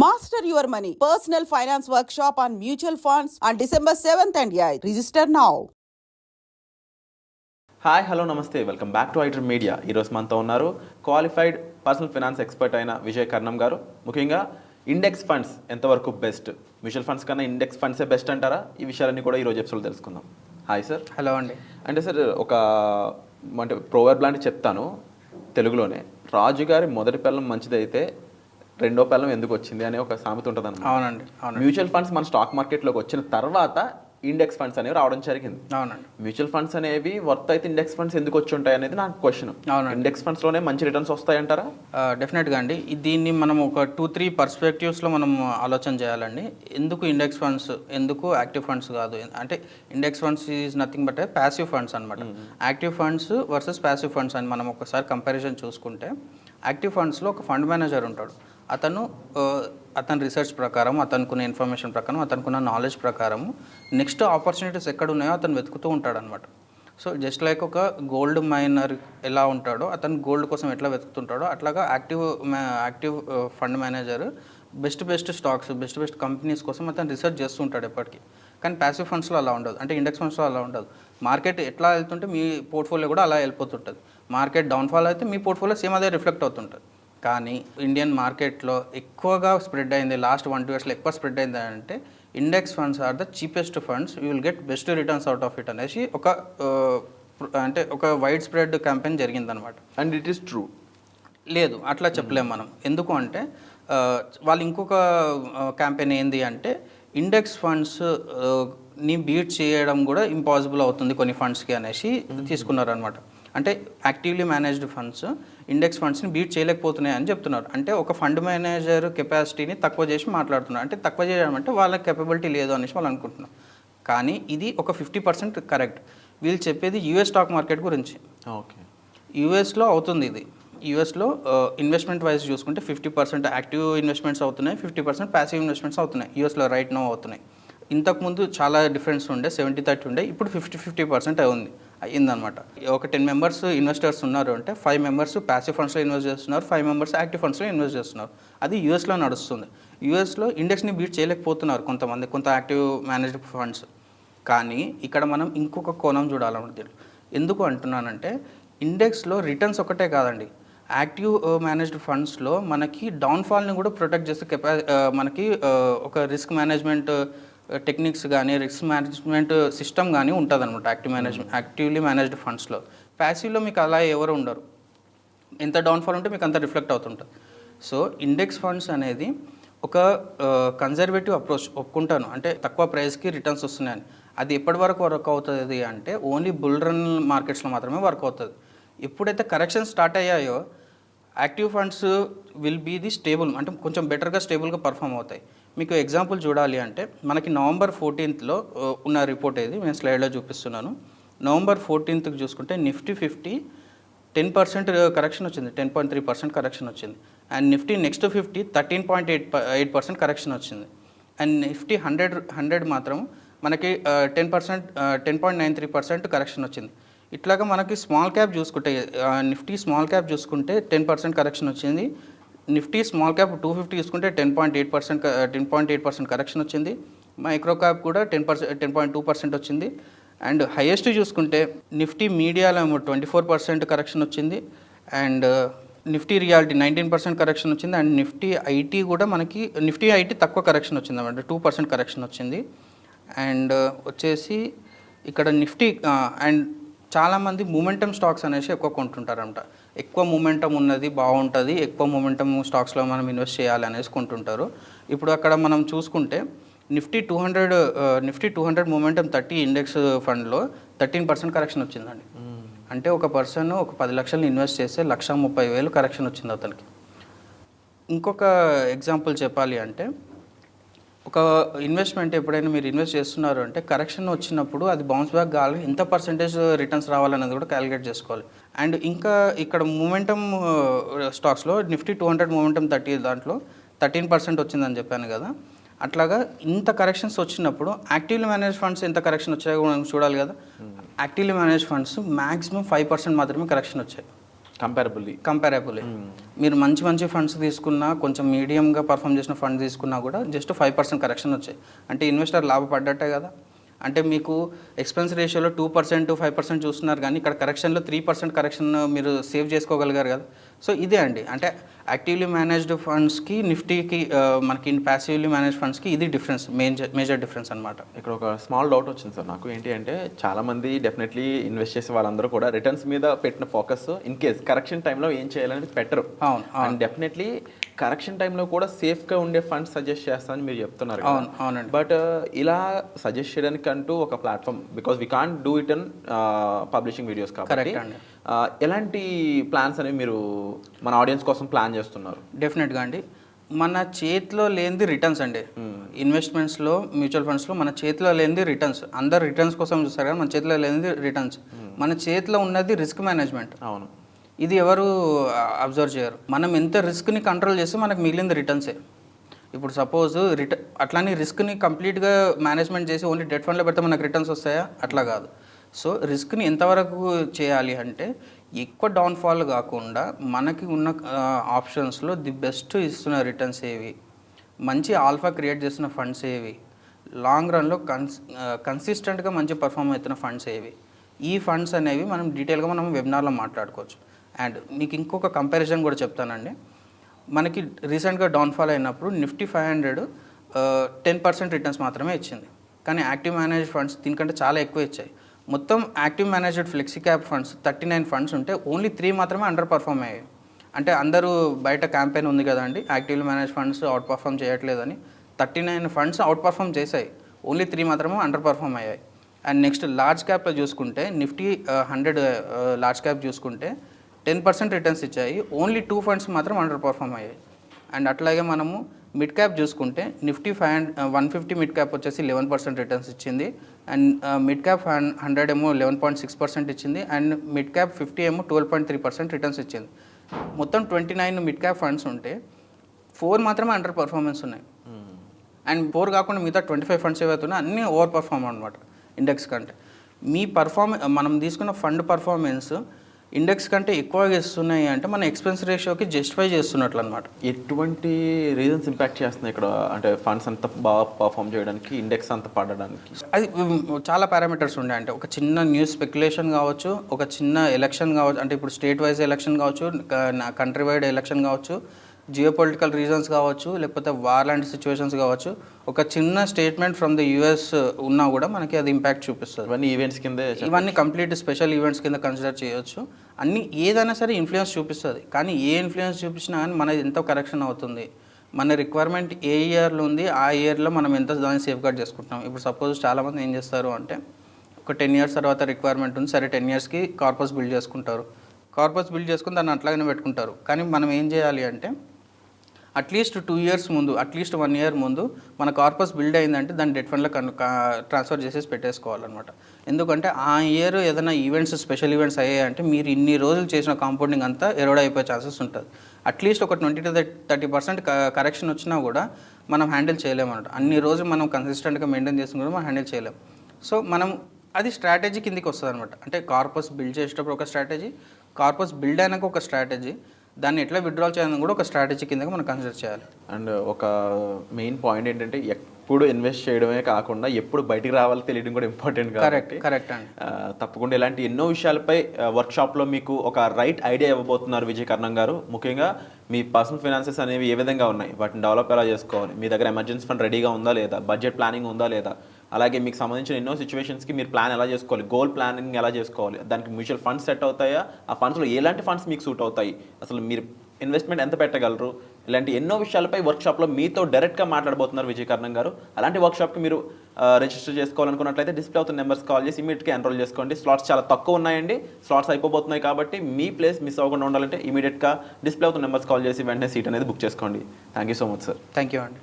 Master your money. Personal finance workshop on mutual funds on December 7th and 8th. Register now. Hi hello నమస్తే welcome back to ఐటర్ media. ఈరోజు మనతో ఉన్నారు qualified personal finance expert అయిన విజయ్ కర్ణం గారు. ముఖ్యంగా index funds ఎంతవరకు best, mutual funds కన్నా ఇండెక్స్ ఫండ్సే బెస్ట్ అంటారా? ఈ విషయాలన్నీ కూడా ఈరోజు ఎపిసోడ్ తెలుసుకుందాం. Hi sir. హలో అండి. అంటే సార్ అంటే ప్రోవర్బ్ లాంటి చెప్తాను తెలుగులోనే. రాజుగారి మొదటి పిల్లం మంచిదైతే రెండో పిల్లం ఎందుకు వచ్చింది అనే ఒక సామెత ఉంటుంది అన్నమాట. అవునండి. మ్యూచువల్ ఫండ్స్ మన స్టాక్ మార్కెట్లోకి వచ్చిన తర్వాత ఇండెక్స్ ఫండ్స్ అనేవి రావడం జరిగింది. అవునండి. మ్యూచువల్ ఫండ్స్ అనేవి వర్త్ అయితే ఇండెక్స్ ఫండ్స్ ఎందుకు వచ్చి ఉంటాయి అనేది నాకు క్వశ్చన్. ఇండెక్స్ ఫండ్స్ లోనే మంచి రిటర్న్స్ వస్తాయంటారా? డెఫినెట్గా అండి. దీన్ని మనం ఒక 2-3 పర్స్పెక్టివ్స్లో మనం ఆలోచన చేయాలండి. ఎందుకు ఇండెక్స్ ఫండ్స్, ఎందుకు యాక్టివ్ ఫండ్స్ కాదు? అంటే index funds is nothing but passive funds అనమాట. Active funds versus passive funds అని మనం ఒకసారి కంపారిజన్ చూసుకుంటే, యాక్టివ్ ఫండ్స్లో ఒక ఫండ్ మేనేజర్ ఉంటాడు. అతని రీసెర్చ్ ప్రకారం, అతనుకున్న ఇన్ఫర్మేషన్ ప్రకారం, అతనుకున్న నాలెడ్జ్ ప్రకారం నెక్స్ట్ ఆపర్చునిటీస్ ఎక్కడ ఉన్నాయో అతను వెతుకుతూ ఉంటాడు అనమాట. సో జస్ట్ లైక్ ఒక గోల్డ్ మైనర్ ఎలా ఉంటాడో, అతను గోల్డ్ కోసం ఎట్లా వెతుకుతుంటాడో, అట్లాగా active fund manager best stocks, best companies కోసం అతను రీసెర్చ్ చేస్తూ ఉంటాడు ఎప్పటికీ. కానీ ప్యాసివ్ ఫండ్స్లో అలా ఉండదు, అంటే ఇండెక్స్ ఫండ్స్లో అలా ఉండదు. మార్కెట్ ఎట్లా వెళ్తుంటే మీ పోర్ట్ఫోలియో కూడా అలా వెళ్ళిపోతుంటుంది. మార్కెట్ డౌన్ఫాల్ అయితే మీ పోర్ట్ఫోలియో సేమ్ అదే రిఫ్లెక్ట్ అవుతుంటుంది. కానీ ఇండియన్ మార్కెట్లో ఎక్కువగా స్ప్రెడ్ అయింది, లాస్ట్ 1-2 ఇయర్స్లో ఎక్కువ స్ప్రెడ్ అయింది అంటే index funds are the cheapest funds, you will get best returns out of it అనేసి ఒక వైడ్ స్ప్రెడ్ క్యాంపెయిన్ జరిగిందనమాట. And it is true? లేదు, అట్లా చెప్పలేము మనం. ఎందుకు అంటే వాళ్ళు ఇంకొక క్యాంపెయిన్ ఏంది అంటే, ఇండెక్స్ ఫండ్స్ ని బీట్ చేయడం కూడా ఇంపాసిబుల్ అవుతుంది కొన్ని ఫండ్స్కి అనేసి తీసుకున్నారనమాట. అంటే యాక్టివ్లీ మేనేజ్డ్ ఫండ్స్ ఇండెక్స్ ఫండ్స్ని బీట్ చేయలేకపోతున్నాయి అని చెప్తున్నారు. అంటే ఒక ఫండ్ మేనేజర్ కెపాసిటీని తక్కువ చేసి మాట్లాడుతున్నారు. అంటే తక్కువ చేయడం అంటే వాళ్ళ కెపబిలిటీ లేదు అనేసి వాళ్ళు అనుకుంటున్నారు. కానీ ఇది ఒక 50% కరెక్ట్. వీళ్ళు చెప్పేది యూఎస్ స్టాక్ మార్కెట్ గురించి. ఓకే, యూఎస్లో అవుతుంది ఇది. యూఎస్లో ఇన్వెస్ట్మెంట్ వైజ్ చూసుకుంటే 50% యాక్టివ్ ఇన్వెస్ట్మెంట్స్ అవుతున్నాయి, 50% ప్యాసివ్ ఇన్వెస్ట్మెంట్స్ అవుతున్నాయి యూఎస్లో రైట్ నో అవుతున్నాయి. ఇంతకుముందు చాలా డిఫరెన్స్ ఉండే, 70-30 ఉండే, ఇప్పుడు 50% అయిందనమాట. ఒక 10 మెంబర్స్ ఇన్వెస్టర్స్ ఉన్నారు అంటే 5 మెంబర్స్ ప్యాసివ్ ఫండ్స్లో ఇన్వెస్ట్ చేస్తున్నారు, 5 మెంబర్స్ యాక్టివ్ ఫండ్స్లో ఇన్వెస్ట్ చేస్తున్నారు. అది యూఎస్లో నడుస్తుంది. యూఎస్లో ఇండెక్స్ని బీట్ చేయలేకపోతున్నారు కొంత యాక్టివ్ మేనేజ్డ్ ఫండ్స్. కానీ ఇక్కడ మనం ఇంకొక కోణం చూడాలన్నమాట. ఎందుకు అంటున్నానంటే, ఇండెక్స్లో రిటర్న్స్ ఒకటే కాదండి, యాక్టివ్ మేనేజ్డ్ ఫండ్స్లో మనకి డౌన్ఫాల్ని కూడా ప్రొటెక్ట్ చేసే మనకి ఒక రిస్క్ మేనేజ్మెంట్ టెక్నిక్స్ కానీ, రిస్క్ మేనేజ్మెంట్ సిస్టమ్ కానీ ఉంటుంది అనమాట యాక్టివ్లీ మేనేజ్డ్ ఫండ్స్లో. ప్యాసివ్లో మీకు అలా ఎవరు ఉండరు. ఎంత డౌన్ఫాల్ ఉంటే మీకు అంత రిఫ్లెక్ట్ అవుతుంటుంది. సో ఇండెక్స్ ఫండ్స్ అనేది ఒక కన్జర్వేటివ్ అప్రోచ్, ఒప్పుకుంటాను. అంటే తక్కువ ప్రైస్కి రిటర్న్స్ వస్తున్నాయని. అది ఎప్పటి వరకు వర్క్ అవుతుంది అంటే ఓన్లీ బుల్ రన్ మార్కెట్స్లో మాత్రమే వర్క్ అవుతుంది. ఎప్పుడైతే కరెక్షన్ స్టార్ట్ అయ్యాయో active funds will be the stable, అంటే కొంచెం బెటర్గా స్టేబుల్గా పర్ఫామ్ అవుతాయి. మీకు ఎగ్జాంపుల్ చూడాలి అంటే, మనకి November 14th ఉన్న రిపోర్ట్ ఇది నేను స్లైడ్లో చూపిస్తున్నాను. November 14th చూసుకుంటే నిఫ్టీ 50 10% కరెక్షన్ వచ్చింది, 10.3% కరెక్షన్ వచ్చింది. అండ్ నిఫ్టీ నెక్స్ట్ 50 13.8% కరెక్షన్ వచ్చింది. అండ్ నిఫ్టీ 100 మాత్రం మనకి 10.93% కరెక్షన్ వచ్చింది. ఇట్లాగా మనకి స్మాల్ క్యాప్ చూసుకుంటే, నిఫ్టీ స్మాల్ క్యాప్ చూసుకుంటే 10% కరెక్షన్ వచ్చింది. నిఫ్టీ స్మాల్ క్యాప్ 250 చూసుకుంటే 10.8% కరెక్షన్ వచ్చింది. మైక్రో క్యాప్ కూడా 10.2% వచ్చింది. అండ్ హైయెస్ట్ చూసుకుంటే నిఫ్టీ మీడియాలో 24% కరెక్షన్ వచ్చింది. అండ్ నిఫ్టీ రియాలిటీ 19% కరెక్షన్ వచ్చింది. అండ్ నిఫ్టీ ఐటీ కూడా మనకి నిఫ్టీ ఐటీ తక్కువ కరెక్షన్ వచ్చింది అన్నమాట, 2% కరెక్షన్ వచ్చింది. అండ్ వచ్చేసి ఇక్కడ నిఫ్టీ అండ్ చాలామంది మూమెంటమ్ స్టాక్స్ అనేసి ఎక్కువ కొంటుంటారంట. ఎక్కువ మూమెంటం ఉన్నది బాగుంటుంది, ఎక్కువ మూమెంటమ్ స్టాక్స్లో మనం ఇన్వెస్ట్ చేయాలి అనేసి కొంటుంటారు. ఇప్పుడు అక్కడ మనం చూసుకుంటే నిఫ్టీ 200 మూమెంటమ్ 30 ఇండెక్స్ ఫండ్లో 13% కరెక్షన్ వచ్చిందండి. అంటే ఒక పర్సన్ ఒక 10 లక్షలు ఇన్వెస్ట్ చేస్తే 1,30,000 కరెక్షన్ వచ్చింది అతనికి. ఇంకొక ఎగ్జాంపుల్ చెప్పాలి అంటే, ఒక ఇన్వెస్ట్మెంట్ ఎప్పుడైనా మీరు ఇన్వెస్ట్ చేస్తున్నారు అంటే కరెక్షన్ వచ్చినప్పుడు అది బౌన్స్ బ్యాక్ కావాలి, ఎంత పర్సెంటేజ్ రిటర్న్స్ రావాలనేది కూడా క్యాలిక్యులేట్ చేసుకోవాలి. అండ్ ఇంకా ఇక్కడ మూమెంటమ్ స్టాక్స్లో నిఫ్టీ 200 మూమెంటమ్ 30 దాంట్లో 13% వచ్చిందని చెప్పాను కదా. అట్లాగా ఇంత కరెక్షన్స్ వచ్చినప్పుడు యాక్టివ్లీ మేనేజ్ ఫండ్స్ ఎంత కరెక్షన్ వచ్చాయో మనం చూడాలి కదా. యాక్టివ్లీ మేనేజ్ ఫండ్స్ మ్యాక్సిమం 5% మాత్రమే కరెక్షన్ వచ్చాయి. కంపారబుల్లీ మీరు మంచి మంచి ఫండ్స్ తీసుకున్నా, కొంచెం మీడియంగా పర్ఫామ్ చేసిన ఫండ్ తీసుకున్నా కూడా జస్ట్ 5% కరెక్షన్ వచ్చాయి. అంటే ఇన్వెస్టర్ లాభపడ్డట్టే కదా. అంటే మీకు ఎక్స్పెన్స్ రేషియోలో 2% 5% చూస్తున్నారు, కానీ ఇక్కడ కరెక్షన్లో 3% కరెక్షన్ మీరు సేవ్ చేసుకోగలిగారు కదా. సో ఇదే అండి, అంటే యాక్టివ్లీ మేనేజ్డ్ ఫండ్స్కి నిఫ్టీకి మనకి ప్యాసివ్లీ మేనేజ్డ్ ఫండ్స్కి ఇది డిఫరెన్స్, మేజర్ డిఫరెన్స్ అనమాట. ఇక్కడ ఒక స్మాల్ డౌట్ వచ్చింది సార్ నాకు. ఏంటి అంటే చాలామంది డెఫినెట్లీ ఇన్వెస్ట్ చేసే వాళ్ళందరూ కూడా రిటర్న్స్ మీద పెట్టిన ఫోకస్ ఇన్ కేస్ కరెక్షన్ టైంలో ఏం చేయాలనేది పెట్టరు. అండ్ డెఫినెట్లీ కరెక్షన్ టైంలో కూడా సేఫ్గా ఉండే ఫండ్స్ సజెస్ట్ చేస్తానని మీరు చెప్తున్నారు. అవునండి. బట్ ఇలా సజెస్ట్ చేయడానికి అంటూ ఒక platform, because we can't do it in publishing videos కాబట్టి ఎలాంటి ప్లాన్స్ అనేవి మీరు మన ఆడియన్స్ కోసం ప్లాన్ చేస్తున్నారు? డెఫినెట్గా అండి, మన చేతిలో లేనిది రిటర్న్స్ అండి. ఇన్వెస్ట్మెంట్స్లో, మ్యూచువల్ ఫండ్స్లో మన చేతిలో లేనిది రిటర్న్స్. అందరు రిటర్న్స్ కోసం చూస్తారు కానీ మన చేతిలో లేనిది రిటర్న్స్. మన చేతిలో ఉన్నది రిస్క్ మేనేజ్మెంట్. అవును, ఇది ఎవరు అబ్జర్వ్ చేయరు. మనం ఎంత రిస్క్ని కంట్రోల్ చేస్తే మనకు మిగిలింది రిటర్న్సే. ఇప్పుడు సపోజ్ అట్లానే రిస్క్ని కంప్లీట్గా మేనేజ్మెంట్ చేసి ఓన్లీ డెట్ ఫండ్లో పెడితే మనకు రిటర్న్స్ వస్తాయా? అట్లా కాదు. సో రిస్క్ని ఎంతవరకు చేయాలి అంటే ఎక్కువ డౌన్ఫాల్ కాకుండా మనకి ఉన్న ఆప్షన్స్లో ది బెస్ట్ ఇస్తున్న రిటర్న్స్ ఏవి, మంచి ఆల్ఫా క్రియేట్ చేస్తున్న ఫండ్స్ ఏవి, లాంగ్ రన్లో కన్సిస్టెంట్గా మంచి పర్ఫామ్ అవుతున్న ఫండ్స్ ఏవి, ఈ ఫండ్స్ అనేవి మనం డీటెయిల్గా మనం వెబినార్లో మాట్లాడుకోవచ్చు. అండ్ మీకు ఇంకొక కంపారిజన్ కూడా చెప్తానండి. మనకి రీసెంట్గా డౌన్ఫాల్ అయినప్పుడు నిఫ్టీ 500 10% రిటర్న్స్ మాత్రమే ఇచ్చింది, కానీ యాక్టివ్ మేనేజ్డ్ ఫండ్స్ దీనికంటే చాలా ఎక్కువ ఇచ్చాయి. మొత్తం active managed flexi cap funds 39 funds ఉంటే ఓన్లీ 3 మాత్రమే అండర్ పర్ఫామ్ అయ్యాయి. అంటే అందరూ బయట క్యాంపెయిన్ ఉంది కదండి, actively manage funds out perform చేయట్లేదని. 39 ఫండ్స్ అవుట్ పర్ఫామ్ చేశాయి, ఓన్లీ 3 మాత్రమే అండర్ పర్ఫామ్ అయ్యాయి. అండ్ నెక్స్ట్ లార్జ్ క్యాప్లో చూసుకుంటే నిఫ్టీ 100 లార్జ్ క్యాప్ చూసుకుంటే 10% రిటర్న్స్ ఇచ్చాయి, ఓన్లీ 2 ఫండ్స్ మాత్రం అండర్ పర్ఫామ్ అయ్యాయి. అండ్ అట్లాగే మనము మిడ్ క్యాప్ చూసుకుంటే నిఫ్టీ 150 మిడ్ క్యాప్ వచ్చేసి 11% రిటర్న్స్ ఇచ్చింది. అండ్ మిడ్ క్యాప్ 100 ఏమో 11.6% ఇచ్చింది. అండ్ మిడ్ క్యాప్ 50 ఏమో 12.3% రిటర్న్స్ ఇచ్చింది. మొత్తం 29 మిడ్ క్యాప్ ఫండ్స్ ఉంటే 4 మాత్రమే అండర్ పర్ఫార్మెన్స్ ఉన్నాయి. అండ్ 4 కాకుండా మిగతా 25 ఫండ్స్ ఏవైతున్నాయి అన్నీ ఓవర్ పర్ఫార్మ్ అనమాట ఇండెక్స్ కంటే. మీ మనం తీసుకున్న ఫండ్ పర్ఫార్మెన్స్ ఇండెక్స్ కంటే ఎక్కువగా ఇస్తున్నాయి అంటే మన ఎక్స్పెన్స్ రేషియోకి జస్టిఫై చేస్తున్నట్లు అనమాట. ఎటువంటి రీజన్స్ ఇంపాక్ట్ చేస్తున్నాయి ఇక్కడ, అంటే ఫండ్స్ అంత బాగా పర్ఫామ్ చేయడానికి, ఇండెక్స్ అంత పడడానికి? అది చాలా పారామీటర్స్ ఉన్నాయి. అంటే ఒక చిన్న న్యూస్ స్పెక్యులేషన్ కావచ్చు, ఒక చిన్న ఎలక్షన్ కావచ్చు, అంటే ఇప్పుడు స్టేట్ వైజ్ ఎలక్షన్ కావచ్చు, కంట్రీ వైడ్ ఎలక్షన్ కావచ్చు, జియోపొలిటికల్ రీజన్స్ కావచ్చు, లేకపోతే వార్ లాంటి సిచ్యువేషన్స్ కావచ్చు. ఒక చిన్న స్టేట్మెంట్ ఫ్రమ్ ద యూఎస్ ఉన్నా కూడా మనకి అది ఇంపాక్ట్ చూపిస్తుంది. ఇవన్నీ కంప్లీట్ స్పెషల్ ఈవెంట్స్ కింద కన్సిడర్ చేయొచ్చు. అన్నీ ఏదైనా సరే ఇన్ఫ్లుయెన్స్ చూపిస్తుంది, కానీ ఏ ఇన్ఫ్లుయెన్స్ చూపించినా కానీ మనది ఎంత కరెక్షన్ అవుతుంది, మన రిక్వైర్మెంట్ ఏ ఇయర్లో ఉంది, ఆ ఇయర్లో మనం ఎంత దాన్ని సేఫ్ గార్డ్ చేసుకుంటున్నాం. ఇప్పుడు సపోజ్ చాలామంది ఏం చేస్తారు అంటే ఒక 10 years తర్వాత రిక్వైర్మెంట్ ఉంది, సరే 10 yearsకి కార్పస్ బిల్డ్ చేసుకుంటారు. కార్పస్ బిల్డ్ చేసుకుని దాన్ని అట్లాగనే పెట్టుకుంటారు. కానీ మనం ఏం చేయాలి అంటే అట్లీస్ట్ 2 years ముందు, అట్లీస్ట్ 1 year ముందు మన కార్పస్ బిల్డ్ అయిందంటే దాన్ని డెట్ ఫండ్లో ట్రాన్స్ఫర్ చేసేసి పెట్టేసుకోవాలన్నమాట. ఎందుకంటే ఆ ఇయర్ ఏదైనా ఈవెంట్స్, స్పెషల్ ఈవెంట్స్ అయ్యాయంటే మీరు ఇన్ని రోజులు చేసిన కాంపౌండింగ్ అంతా ఎరోడ్ అయిపోయే ఛాన్సెస్ ఉంటుంది. అట్లీస్ట్ ఒక 20 to 30% కరెక్షన్ వచ్చినా కూడా మనం హ్యాండిల్ చేయలేమన్నమాట. అన్ని రోజులు మనం కన్సిస్టెంట్గా మెయింటైన్ చేసిన కూడా మనం హ్యాండిల్ చేయలేం. సో మనం అది స్ట్రాటజీ కిందికి వస్తుంది అనమాట. అంటే కార్పస్ బిల్డ్ చేసేటప్పుడు ఒక స్ట్రాటజీ, కార్పస్ బిల్డ్ అయినాక ఒక స్ట్రాటజీ, దాన్ని ఎట్లా విత్డ్రాల్ చేయాలని కూడా ఒక స్ట్రాటజీ కింద మనం కన్సిడర్ చేయాలి. అండ్ ఒక మెయిన్ పాయింట్ ఏంటంటే ఎప్పుడు ఇన్వెస్ట్ చేయడమే కాకుండా ఎప్పుడు బయటికి రావాలో తెలియడం కూడా ఇంపార్టెంట్. కరెక్ట్ అండి. తప్పకుండా ఇలాంటి ఎన్నో విషయాలపై వర్క్షాప్లో మీకు ఒక రైట్ ఐడియా ఇవ్వబోతున్నారు విజయ్ కర్ణం గారు. ముఖ్యంగా మీ పర్సనల్ ఫైనాన్సెస్ అనేవి ఏ విధంగా ఉన్నాయి, వాటిని డెవలప్ ఎలా చేసుకోవాలి, మీ దగ్గర ఎమర్జెన్సీ ఫండ్ రెడీగా ఉందా లేదా, బడ్జెట్ ప్లానింగ్ ఉందా లేదా, అలాగే మీకు సంబంధించిన ఎన్నో సిచ్యువేషన్స్కి మీరు ప్లాన్ ఎలా చేసుకోవాలి, గోల్ ప్లానింగ్ ఎలా చేసుకోవాలి, దానికి మ్యూచువల్ ఫండ్స్ సెట్ అవుతాయా, ఆ ఫండ్స్లో ఎలాంటి ఫండ్స్ మీకు సూట్ అవుతాయి, అసలు మీరు ఇన్వెస్ట్మెంట్ ఎంత పెట్టగలరు, ఇలాంటి ఎన్నో విషయాలపై వర్క్షాప్లో మీతో డైరెక్ట్గా మాట్లాడబోతున్నారు విజయ్ కర్ణం గారు. అలాంటి వర్క్షాప్కి మీరు రిజిస్టర్ చేసుకోవాలనుకున్నట్లయితే డిస్ప్లే అవుతున్న నెంబర్స్ కాల్ చేసి ఇమీడియట్గా ఎన్రోల్ చేసుకోండి. స్లాట్స్ చాలా తక్కువ ఉన్నాయండి, స్లాట్స్ అయిపోతున్నాయి కాబట్టి మీ ప్లేస్ మిస్ అవ్వకుండా ఉండాలంటే ఇమీడియట్గా డిస్ప్లే అవుతున్న నెంబర్స్ కాల్ చేసి వెంటనే సీట్ అనేది బుక్ చేసుకోండి. Thank you so much sir. Thank you అండి.